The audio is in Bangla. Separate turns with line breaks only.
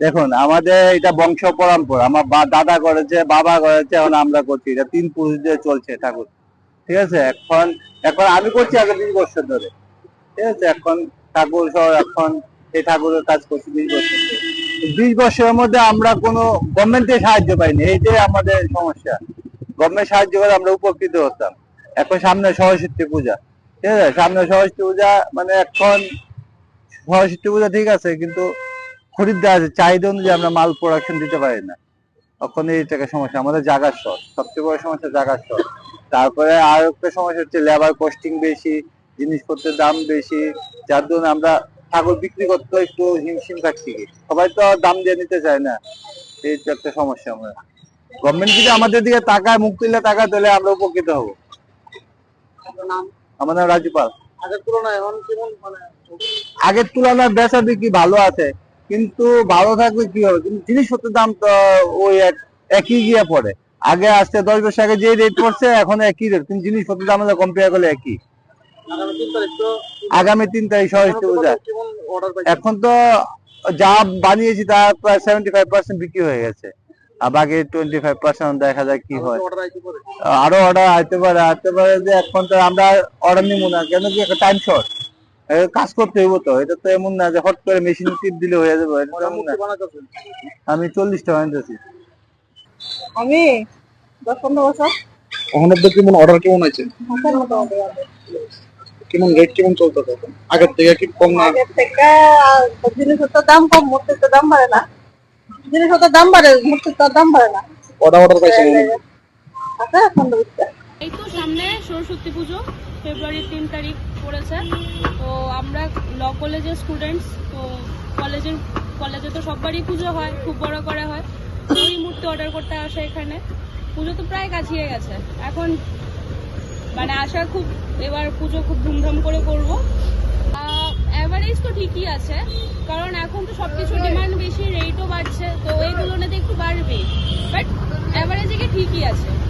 দেখুন আমাদের এটা বংশ পরম্পরা, আমার দাদা করেছে, বাবা করেছে, এখন আমরা করছি। এটা 3 পুরুষ দিয়ে চলছে ঠাকুর। ঠিক আছে, এখন এখন আমি করছি আগে 20 বছর ধরে। ঠিক আছে, এখন ঠাকুর সহ এখন এই ঠাকুরের কাজ করছি 20 বছর ধরে। 20 বছরের মধ্যে আমরা কোনো গভর্নমেন্টের সাহায্য পাইনি, এইটাই আমাদের সমস্যা। গভর্নমেন্ট সাহায্য করে আমরা উপকৃত হতাম। এখন সামনে সরস্বতী পূজা, ঠিক আছে, সামনে সরস্বতী পূজা, মানে এখন সরস্বতী পূজা ঠিক আছে, কিন্তু খরিদ্দার আছে, চাহিদা অনুযায়ী আমরা মাল প্রোডাকশন দিতে পারি না। তখন এই টাকা সমস্যা, আমাদের জায়গার শর্ট, সবচেয়ে বড় সমস্যা জায়গার শর্ট। তারপরে আর একটা সমস্যা হচ্ছে লেবার কস্টিং বেশি, জিনিসপত্রের দাম বেশি, যার জন্য আমরা ঠাকুর বিক্রি করতে একটু হিমশিম খাচ্ছি। সবাই তো দাম দিয়ে নিতে চায় না, এই তো একটা সমস্যা। আমরা গভর্নমেন্ট যদি আমাদের দিকে তাকায়, মুখ তুলে তাকায়, তাহলে আমরা উপকৃত হবো। আমার নাম রাজু পাল। আগের তুলনায় এখন কেমন, মানে আগের তুলনায় বেচা বিক্রি ভালো আছে, কিন্তু ভালো থাকবে কি হবে, কিন্তু জিনিসপত্রের দাম তো ওই একই গিয়ে পড়ে। আগে আসতে 10 বছর আগে যে রেট পড়ছে এখন একই রেট, কিন্তু জিনিসপত্রের দাম কম্পেয়ার করলে একই। আগামী 3 তারিখ সরস্বতী পূজা। এখন তো যা বানিয়েছি তা প্রায় 75% বিক্রি হয়ে গেছে, আর বাকি 25% দেখা যায় কি হয়। আরো অর্ডার আসতে পারে যে এখন তো আমরা অর্ডার নিবো না, কেন কি একটা টাইম শর্ট, কাজ করতে হইব তো। এটা তো এমন না যে হট করে মেশিন টিপ দিলে হয়ে যাবে, এটা তো এমন না। আমি 40টা বানাইতেছি।
আমি 10-15 বছর।
ওখানে তো কেমন অর্ডার কেমন আছে,
হাতের মোটামুটি হবে।
কেমন রেট কেমন চলতো তখন, আগের থেকে কি কম না?
আগের থেকে জিনিসপত্রের দাম কম, মূর্তির দাম বাড়ে না। জিনিসপত্রের দাম বাড়ে, মূর্তির দাম বাড়ে না।
অর্ডার পাইছেন
আছে এখন বুঝতে।
এই তো সামনে সরস্বতী পুজো, ফেব্রুয়ারির 3 তারিখ পড়েছে। তো আমরা ল কলেজের স্টুডেন্টস, তো কলেজে তো সববারই পুজো হয়, খুব বড় করে হয়। তো ওই মুহূর্তে অর্ডার করতে আসে এখানে। পুজো তো প্রায় কাছিয়ে গেছে, এখন মানে আশা খুব, এবার পুজো খুব ধুমধাম করে করবো। অ্যাভারেজ তো ঠিকই আছে, কারণ এখন তো সবকিছু ডিমান্ড বেশি, রেটও বাড়ছে, তো এই তুলনাতে একটু বাড়বে, বাট অ্যাভারেজে ঠিকই আছে।